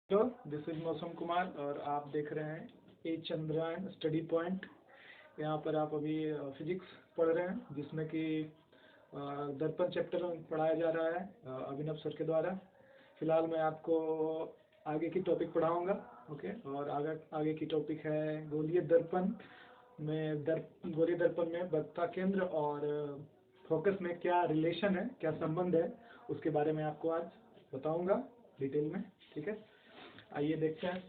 Hello, this is मौसम कुमार और आप देख रहे हैं ए चंद्रयान स्टडी पॉइंट। यहाँ पर आप अभी फिजिक्स पढ़ रहे हैं जिसमें कि दर्पण चैप्टर पढ़ाया जा रहा है अभिनव सर के द्वारा। फिलहाल मैं आपको आगे की टॉपिक पढ़ाऊंगा। ओके, और आगे आगे की टॉपिक है गोलीय दर्पण में गोलीय दर्पण में वक्रता केंद्र और फोकस में क्या रिलेशन है, क्या संबंध है, उसके बारे में आपको आज बताऊंगा डिटेल में। ठीक है, आइए देखते हैं।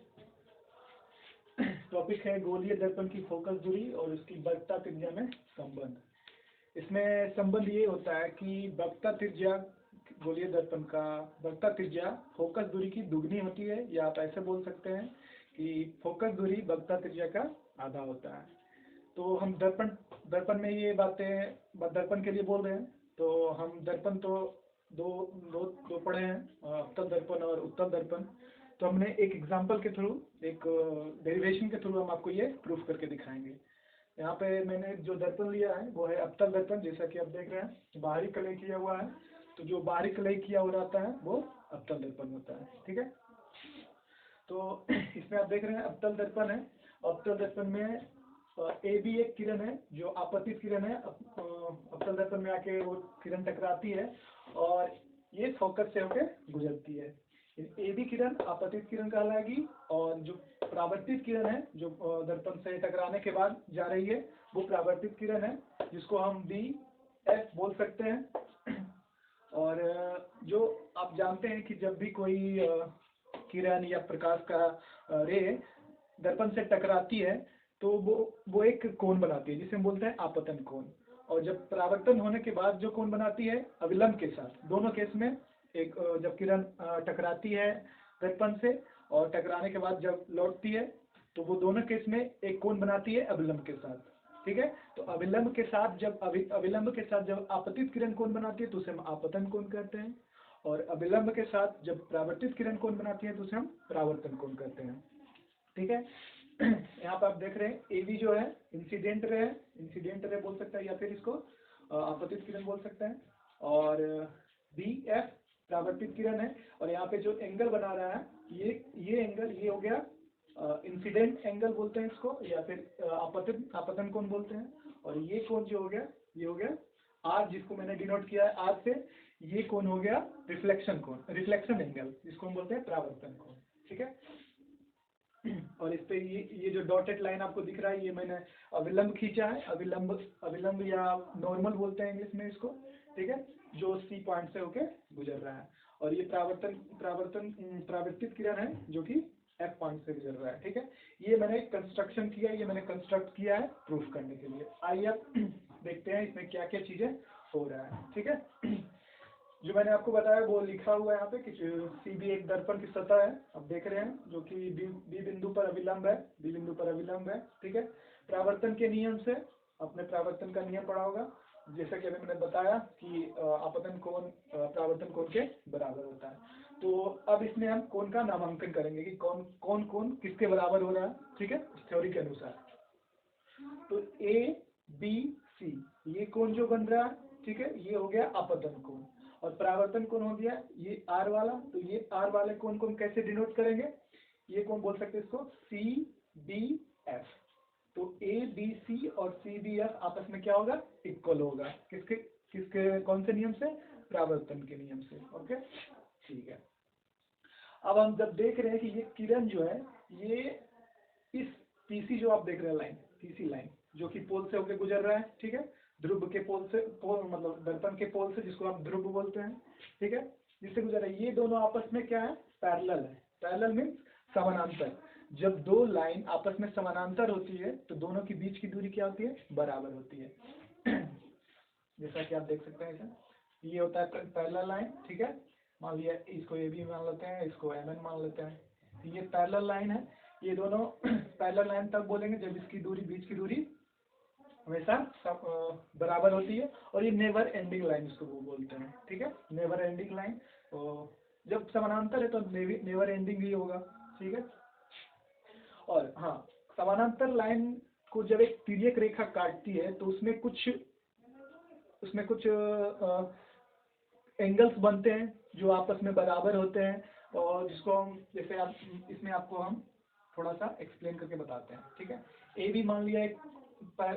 टॉपिक है गोलीय दर्पण की फोकस दूरी और उसकी वक्रता त्रिज्या में संबंध। इसमें संबंध ये होता है कि वक्रता त्रिज्या गोलीय दर्पण का वक्रता त्रिज्या फोकस दूरी की दुगनी होती है, या आप ऐसे बोल सकते हैं कि फोकस दूरी वक्रता त्रिज्या का आधा होता है। तो हम दर्पण दर्पण में ये बातें दर्पण के लिए बोल रहे हैं। तो हम दर्पण तो दो दो दो पढ़े हैं, अवतल दर्पण और उत्तल दर्पण। तो हमने एक एग्जांपल के थ्रू, एक डेरिवेशन के थ्रू हम आपको ये प्रूफ करके दिखाएंगे। यहाँ पे मैंने जो दर्पण लिया है वो है अवतल दर्पण, जैसा कि आप देख रहे हैं बाहरी कलई किया हुआ है। तो जो बाहरी कलई किया हुआ रहता है वो अवतल दर्पण होता है। ठीक है, तो इसमें आप देख रहे हैं अवतल दर्पण है। अवतल दर्पण में ए बी एक किरण है जो आपतित किरण है, अवतल दर्पण में आके वो किरण टकराती है और ये फोकस से होकर गुजरती है। ए बी किरण आपतित किरण कहलाएगी और जो परावर्तित किरण है जो दर्पण से टकराने के बाद जा रही है वो परावर्तित किरण है, जिसको हम बी एफ बोल सकते हैं। और जो आप जानते हैं कि जब भी कोई किरण या प्रकाश का रे दर्पण से टकराती है तो वो एक कोण बनाती है जिसे हम बोलते हैं आपतन कोण। और जब परावर्तन होने के बाद जो कोण बनाती है अविलंब के साथ, दोनों केस में एक जब किरण टकराती है दर्पण से और टकराने के बाद जब लौटती है तो वो दोनों केस में एक कोण बनाती है अविलंब के साथ। ठीक है, तो अविलंब के साथ जब आपतित किरण कोण बनाती है तो उसे हम आपतन कोण कहते हैं, और अविलंब के साथ जब परावर्तित किरण कोण बनाती है तो उसे हम परावर्तन कोण कहते हैं। ठीक है, यहाँ पर आप देख रहे हैं ए बी जो है इंसिडेंट रे बोल सकते हैं, या फिर इसको आपतित किरण बोल सकते हैं, और बी एफ परावर्तित किरण है। और यहाँ पे जो एंगल बना रहा है ये एंगल ये हो गया इंसिडेंट एंगल बोलते हैं इसको, या फिर आपतन कोण बोलते हैं। और ये कोण जो हो गया ये हो गया आर, जिसको मैंने डिनोट किया है आर से। ये कोण हो गया रिफ्लेक्शन एंगल, जिसको हम बोलते हैं परावर्तन कोण। ठीक है, और इस पे ये जो डॉटेड लाइन आपको दिख रहा है ये मैंने अविलंब खींचा है, अविलंब या नॉर्मल बोलते हैं इंग्लिश में इसको। ठीक है, जो सी पॉइंट से होके गुजर रहा है। और ये परावर्तित किरण है जो कि एफ पॉइंट से गुजर रहा है। ठीक है, ये मैंने कंस्ट्रक्ट किया है प्रूफ करने के लिए। आइए अब देखते हैं इसमें क्या क्या चीजें हो रहा है। ठीक है, जो मैंने आपको बताया वो लिखा हुआ है यहाँ पे कि सी बी एक दर्पण की सतह है, आप देख रहे हैं, जो कि बी बिंदु पर अविलंब है। ठीक है, परावर्तन के नियम से आपने परावर्तन का नियम पढ़ा होगा, जैसा कि अभी मैंने बताया कि आपतन कोण परावर्तन कोण के बराबर होता है। तो अब इसमें हम कोण का नामांकन करेंगे कि कौन कोण किसके बराबर हो रहा है। ठीक है, इस थ्योरी के अनुसार तो ए बी सी ये कोण जो बन रहा है, ठीक है, ये हो गया आपतन कोण। और परावर्तन कोण हो गया ये आर वाला। तो ये आर वाले कोण को हम कैसे डिनोट करेंगे, ये कोण बोल सकते हैं इसको सी बी एफ। तो ए बी सी और सी बी एफ आपस में क्या होगा, इक्वल होगा। किसके किसके कौन से नियम से, परावर्तन के नियम से। ओके, ठीक है। अब हम जब देख रहे हैं कि ये किरण जो है ये इस पीसी जो आप देख रहे हैं लाइन, पीसी लाइन जो कि पोल से होकर गुजर रहा है। ठीक है, ध्रुव के पोल से, पोल मतलब दर्पण के पोल से, जिसको हम ध्रुव बोलते हैं। ठीक है, जिससे गुजर रहा है, ये दोनों आपस में क्या है, पैरेलल है। पैरेलल मीन्स समानांतर। जब दो लाइन आपस में समानांतर होती है तो दोनों के बीच की दूरी क्या होती है, बराबर होती है। जैसा कि आप देख सकते हैं इसे, ये होता है पैरेलल लाइन। ठीक है, मान लिया इसको ए बी मान लेते हैं, इसको एम एन मान लेते हैं। ये पैरेलल लाइन है। ये दोनों पैरेलल लाइन तब बोलेंगे जब इसकी दूरी, बीच की दूरी हमेशा बराबर होती है। और ये नेवर एंडिंग लाइन इसको वो बोलते हैं। ठीक है, नेवर एंडिंग लाइन। तो जब समानांतर है तो नेवर एंडिंग ही होगा। ठीक है, और हाँ, समानांतर लाइन को जब एक तिर्यक रेखा काटती है तो उसमें कुछ एंगल्स बनते हैं जो आपस में बराबर होते हैं। और जिसको हम जैसे आप इसमें आपको हम थोड़ा सा एक्सप्लेन करके बताते हैं, ठीक है। ए बी मान लिया, एक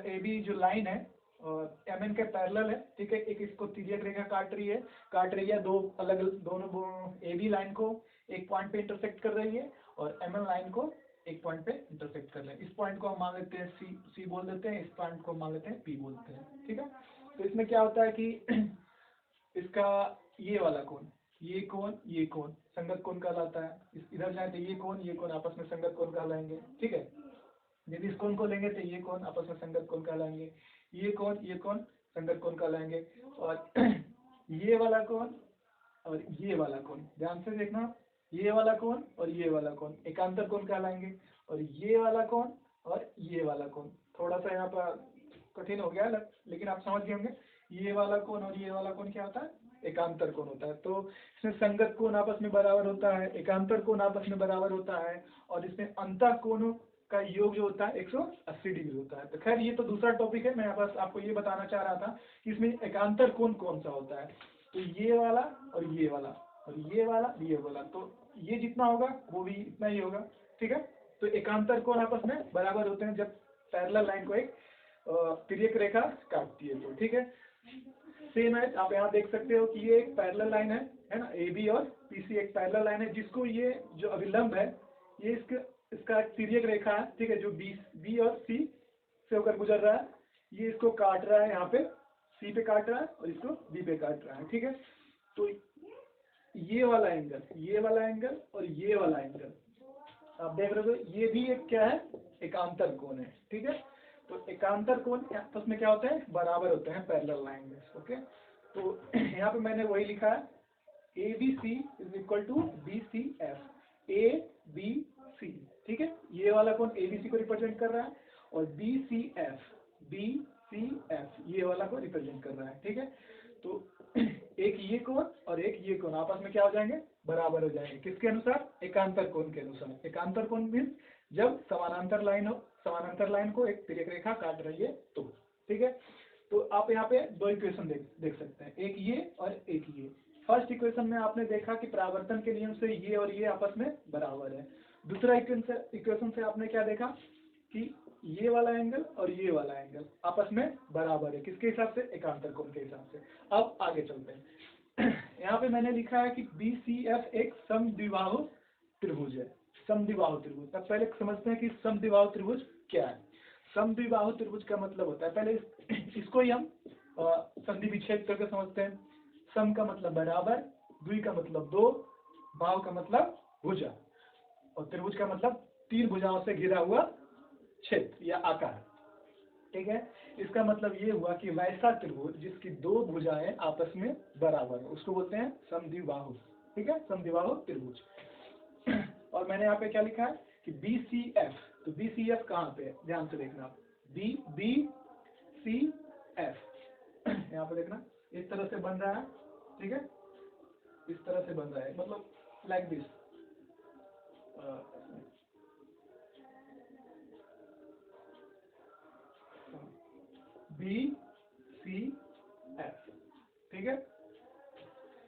ए बी जो लाइन है और एम एन के पैरेलल है, ठीक है। एक इसको तिर्यक रेखा काट रही है दो अलग अलग, दोनों ए बी लाइन को एक पॉइंट पे इंटरसेक्ट कर रही है और एम एन लाइन को एक पॉइंट पे इंटरसेक्ट कर रहे हैं। इस पॉइंट को हम मान लेते हैं सी बोल देते हैं, इस पॉइंट को मान लेते हैं पी बोलते हैं, ठीक है। तो इसमें क्या होता है कि इसका ये वाला कोण, ये कोण संगत कोण कहलाता है। इधर जाए तो ये कोण आपस में संगत कोण कहलाएंगे, ठीक है। यदि इस कोण को लेंगे तो ये कोण आपस में संगत कोण कहलाएंगे, ये कोण संगत कोण कहलाएंगे। और ये वाला कोण और ये वाला कोण, ध्यान से देखना, ये वाला कोण और ये वाला कोण एकांतर कोण कहलाएंगे। और ये वाला कोण और ये वाला कोण, थोड़ा सा यहाँ पर कठिन हो गया लेकिन आप समझ गए होंगे। ये वाला कोण और ये वाला कोण क्या होता है, एकांतर कोण होता है। तो इसमें संगत कोण आपस में बराबर होता है, एकांतर कोण आपस में बराबर होता है, और इसमें अंतः कोणों का योग जो होता है 180 डिग्री होता है। तो खैर ये तो दूसरा टॉपिक है, मैं बस आपको ये बताना चाह रहा था कि इसमें एकांतर कोण कौन सा होता है। तो ये वाला और ये वाला और ये वाला, तो ये जितना होगा वो भी इतना ही होगा, ठीक है। तो एकांतर कोण आपस में बराबर होते हैं जब पैरेलल लाइन को एक तिर्यक रेखा काटती है, तो ठीक है। सेम है, आप यहाँ देख सकते हो कि ये एक पैरेलल लाइन है ना, ए बी और पी सी एक पैरेलल लाइन है, जिसको ये जो अभिलंब है ये इसका एक तिर्यक रेखा है, ठीक है, जो बी और सी से होकर गुजर रहा है। ये इसको काट रहा है, यहाँ पे सी पे काट रहा है और इसको बी पे काट रहा है, ठीक है। तो ये वाला एंगल और ये वाला एंगल आप देख रहे हो, ये भी एक क्या है, एकांतर कोण है, ठीक है। तो एकांतर कोण आपस में क्या होते हैं, बराबर होते हैं पैरेलल लाइन में, ओके। तो यहाँ पे मैंने वही लिखा है, A B C is equal to B C F, A B C, ठीक है। ये वाला कोण ए बी सी को रिप्रेजेंट कर रहा है और बी सी एफ ये वाला को रिप्रेजेंट कर रहा है, ठीक है। तो एक ये कोण और एक ये कोण आपस में क्या हो जाएंगे, बराबर हो जाएंगे, किसके अनुसार, एकांतर कोण के अनुसार। एकांतर कोण मीन्स जब समानांतर लाइन को एक तिर्यक रेखा काट रही है तो, ठीक है। तो आप यहाँ पे दो इक्वेशन देख सकते हैं, एक ये और एक ये। फर्स्ट इक्वेशन में आपने देखा कि परावर्तन के नियम से ये और ये आपस में बराबर है। दूसरा इक्वेशन से आपने क्या देखा कि ये वाला एंगल और ये वाला एंगल आपस में बराबर है, किसके हिसाब से, एकांतर कोण के हिसाब से। अब आगे चलते हैं। यहाँ पे मैंने लिखा है कि बी सी एफ एक समद्विबाहु त्रिभुज है। समद्विबाहु त्रिभुज, तब पहले समझते हैं कि समद्विबाहु त्रिभुज क्या है। समद्विबाहु त्रिभुज का मतलब होता है, पहले इसको ही हम संधि विच्छेद करके समझते हैं। सम का मतलब बराबर, द्वि का मतलब दो, बाहु का मतलब भुजा, और त्रिभुज का मतलब तीन भुजाओं से घिरा हुआ क्षेत्र या आकार, ठीक है। इसका मतलब ये हुआ कि वैसा त्रिभुज जिसकी दो भुजाएं आपस में बराबर है उसको बोलते हैं समद्विबाहु, ठीक है, समद्विबाहु त्रिभुज। और मैंने यहाँ पे क्या लिखा है कि बी सी एफ, तो बी सी एफ कहाँ पे है, ध्यान से देखना आप, बी सी एफ यहाँ पे देखना, इस तरह से बन रहा है, ठीक है, इस तरह से बन रहा है, मतलब like this, B C F, ठीक है।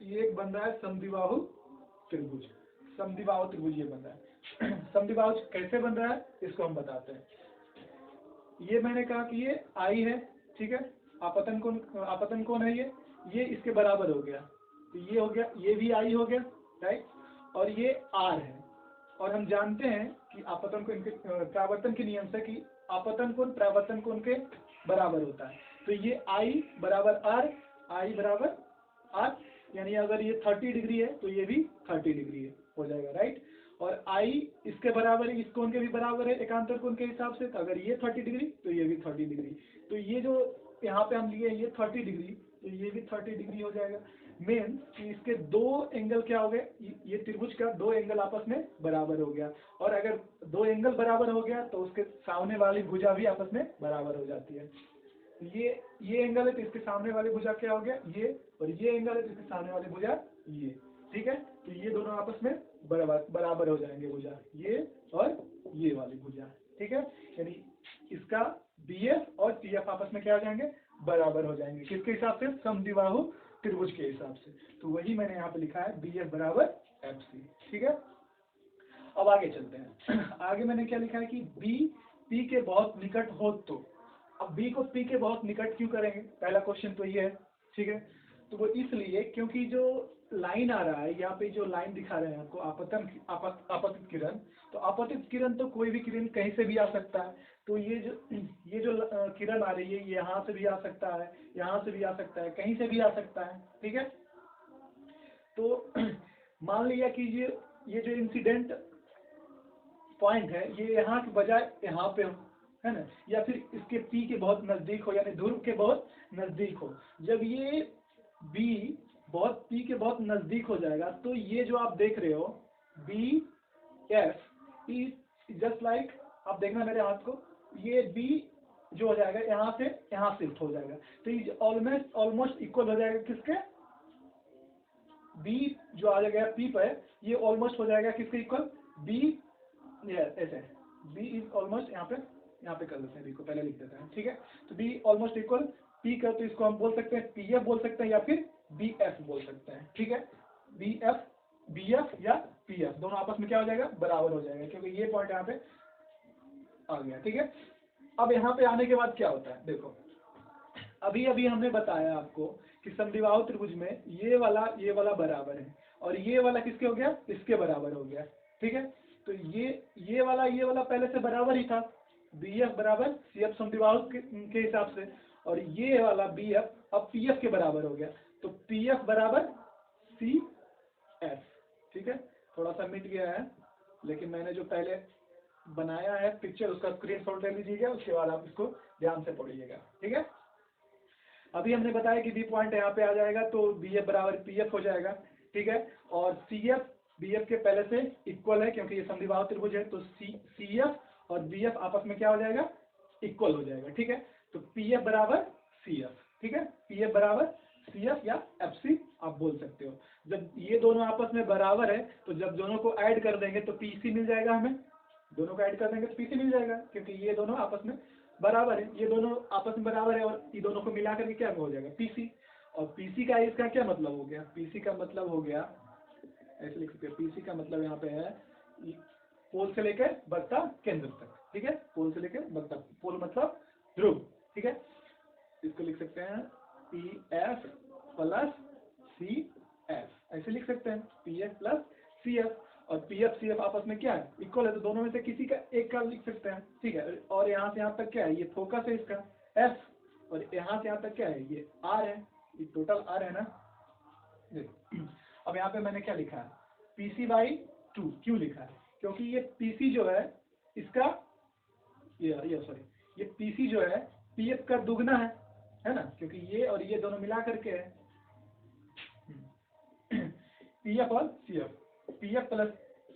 ये एक बन रहा है समद्विबाहु त्रिभुज, समद्विबाहु त्रिभुज ये बन रहा है। समद्विबाहु कैसे बन रहा है इसको हम बताते हैं। ये मैंने कहा कि ये आई है, ठीक है, आपतन कोण है, ये इसके बराबर हो गया, तो ये हो गया, ये भी आई हो गया, राइट, और ये आर है। और हम जानते हैं कि आपतन कोण परावर्तन के नियम से कि आपतन कोण परावर्तन कोण के बराबर होता है। तो ये आई बराबर आर, यानी अगर ये 30 डिग्री है तो ये भी 30 डिग्री है, हो जाएगा, राइट। और आई इसके बराबर है, इस कोण के भी बराबर है एकांतर कोण के हिसाब से, तो अगर ये 30 डिग्री तो ये भी 30 डिग्री, तो ये जो यहाँ पे हम लिए ये 30 डिग्री, तो ये भी 30 डिग्री हो जाएगा। मेन कि इसके दो एंगल क्या हो गए, ये त्रिभुज का दो एंगल आपस में बराबर हो गया, और अगर दो एंगल बराबर हो गया तो उसके सामने वाली भुजा भी आपस में बराबर हो जाती है। ये एंगल है तो इसके सामने वाली भुजा क्या हो गया, ये, और ये एंगल है तो इसके सामने वाली भुजा ये, ठीक है। तो ये दोनों आपस में बराबर हो जाएंगे भुजा, ये और ये वाली भुजा, ठीक है। यानी इसका बी एफ और टी एफ आपस में क्या हो जाएंगे, बराबर हो जाएंगे, किसके हिसाब से, समद्विबाहु त्रिभुज के हिसाब से। तो वही मैंने यहाँ पे लिखा है बी एफ बराबर एफ सी। ठीक है, अब आगे चलते हैं। आगे मैंने क्या लिखा है कि बी पी के बहुत निकट हो तो। अब बी को पी के बहुत निकट क्यों करेंगे, पहला क्वेश्चन तो ये है। ठीक है, तो वो इसलिए क्योंकि जो लाइन आ रहा है यहाँ पे, जो लाइन दिखा रहे हैं आपको आपतित किरण, तो आपतित किरण तो कोई भी किरण कहीं से भी आ सकता है। तो ये जो किरण आ रही है, ये यहाँ से भी आ सकता है, यहाँ से भी आ सकता है, कहीं से भी आ सकता है। ठीक है, तो मान लिया कि ये जो इंसिडेंट पॉइंट है ये यहाँ के बजाय यहाँ पे हो, है ना, या फिर इसके पी के बहुत नजदीक हो, यानी ध्रुव के बहुत नजदीक हो। जब ये बी बहुत पी के बहुत नजदीक हो जाएगा तो ये जो आप देख रहे हो B F is just like, आप देखना मेरे हाथ को, ये बी जो हो जाएगा यहाँ से यहाँ शिफ्ट हो जाएगा, तो ये ऑलमोस्ट इक्वल हो जाएगा किसके, बी जो आ जाएगा पी पर, ये ऑलमोस्ट हो जाएगा किसके इक्वल, बी ऐसे, बी इज ऑलमोस्ट यहाँ पे कर देते हैं, बी को पहले लिख देते हैं। ठीक है, तो बी ऑलमोस्ट इक्वल पी का, तो इसको हम बोल सकते हैं पी एफ बोल सकते हैं या फिर बी एफ बोल सकते हैं। ठीक है, बी एफ या पी एफ दोनों आपस में क्या हो जाएगा, बराबर हो जाएगा, क्योंकि ये पॉइंट यहाँ पे आ गया। ठीक है, अब यहाँ पे आने के बाद क्या होता है, देखो अभी हमने बताया आपको कि समद्विबाहु त्रिभुज में ये वाला बराबर है और ये वाला किसके हो गया, इसके बराबर हो गया। ठीक है, तो ये वाला पहले से बराबर ही था, बी एफ बराबर सी एफ समद्विबाहु के हिसाब से, और ये वाला बी एफ अब पी एफ के बराबर हो गया, तो पी एफ बराबर सी एफ। ठीक है, थोड़ा सा मिट गया है, लेकिन मैंने जो पहले बनाया है पिक्चर उसका स्क्रीनशॉट ले लीजिएगा, उसके बाद आप इसको ध्यान से पढ़िएगा। ठीक है, अभी हमने बताया कि बी पॉइंट यहाँ पे आ जाएगा तो बी एफ बराबर पी एफ हो जाएगा। ठीक है, और सी एफ बी एफ के पहले से इक्वल है क्योंकि ये समद्विबाहु त्रिभुज है, तो सी एफ और बी एफ आपस में क्या हो जाएगा, इक्वल हो जाएगा। ठीक है, तो पी एफ बराबर सी एफ। ठीक है, पी एफ बराबर सी एफ या एफ सी आप बोल सकते हो। जब ये दोनों आपस में बराबर है तो जब दोनों को ऐड कर देंगे तो पी सी मिल जाएगा, हमें दोनों को ऐड कर देंगे तो पी सी मिल जाएगा, क्योंकि ये दोनों आपस में बराबर है, ये दोनों आपस में बराबर है, और ये दोनों को मिला करके क्या हो जाएगा, पीसी। और पीसी का इसका क्या मतलब हो गया, पीसी का मतलब हो गया, ऐसे लिख सकते हैं, पीसी का मतलब यहाँ पे है पोल से लेकर वक्ता केंद्र तक। ठीक है, पोल से लेकर वक्ता, पोल मतलब ध्रुव। ठीक है, इसको लिख सकते हैं P F plus C F, ऐसे लिख सकते हैं P F plus C F, और पी एफ सी एफ आपस में क्या है, इक्वल है, तो दोनों में से किसी का एक का लिख सकते हैं। ठीक है, और यहाँ से यहाँ तक क्या है, ये फोकस है इसका एफ, और यहाँ से यहाँ तक क्या है, ये आर है, ये टोटल आर है ना। अब यहाँ पे मैंने क्या लिखा है, पीसी बाई 2 क्यों लिखा है, क्योंकि ये पीसी जो है इसका ये सॉरी, ये पीसी जो है पी एफ का दुगना है ना, क्योंकि ये और ये दोनों मिला करके है पी एफ और C F, P F plus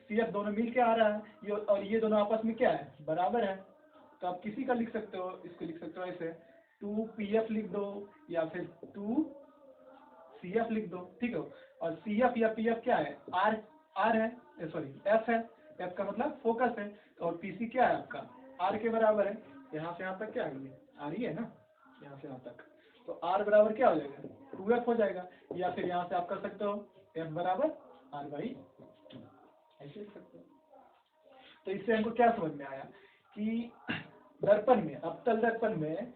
C F दोनों मिल के आ रहा है, ये और ये दोनों आपस में क्या है, बराबर है। तो आप किसी का लिख सकते हो, इसको लिख सकते हो ऐसे 2 पी एफ लिख दो या फिर 2 सी एफ लिख दो। ठीक है, और सी एफ या पी एफ क्या है, आर है, सॉरी एफ है, एफ का मतलब फोकस है, और पीसी क्या है आपका, आर के बराबर है। यहाँ से यहाँ तक क्या है, आर ही है ना, यहाँ से यहाँ तक, तो आर बराबर क्या हो जाएगा, 2f हो जाएगा, या फिर यहाँ से आप कर सकते हो एफ बराबर आर बाई 2, ऐसे लिख सकते हो। तो इससे हमको क्या समझ में आया कि दर्पण में, अवतल दर्पण में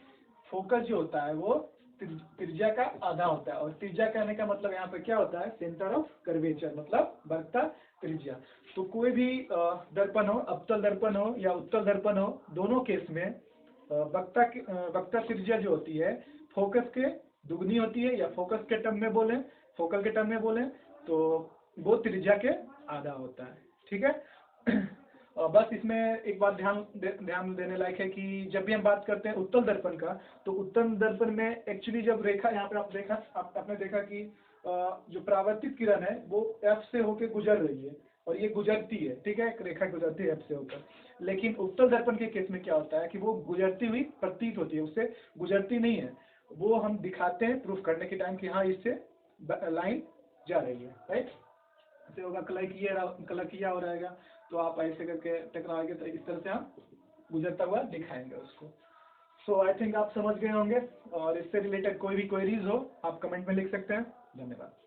फोकस जो होता है वो त्रिज्या का आधा होता है, और त्रिज्या कहने का मतलब यहाँ पे क्या होता है, सेंटर ऑफ कर्वेचर, मतलब वक्रता त्रिज्या। तो कोई भी दर्पण हो, अवतल दर्पण हो या उत्तल दर्पण हो, दोनों केस में वक्रता त्रिज्या जो होती है फोकस के दुगनी होती है, या फोकस के टर्म में बोले, फोकल के टर्म में बोले तो वो त्रिज्या के आधा होता है। ठीक है, बस इसमें एक बात ध्यान देने लायक है कि जब भी हम बात करते हैं उत्तल दर्पण का, तो उत्तल दर्पण में एक्चुअली जब रेखा यहाँ पे आपने देखा कि जो परावर्तित किरण है वो एफ से होके गुजर रही है, और ये गुजरती है। ठीक है, एक रेखा गुजरती है एफ से होकर, लेकिन उत्तल दर्पण के केस में क्या होता है कि वो गुजरती हुई प्रतीत होती है, उससे गुजरती नहीं है, वो हम दिखाते हैं प्रूफ करने के टाइम कि हाँ इससे लाइन जा रही है, राइट। ऐसे होगा कलकिया हो रहेगा, तो आप ऐसे करके टकराएंगे, तो इस तरह से हम गुजरता हुआ दिखाएंगे उसको। सो आई थिंक आप समझ गए होंगे, और इससे रिलेटेड कोई भी क्वेरीज हो आप कमेंट में लिख सकते हैं। धन्यवाद।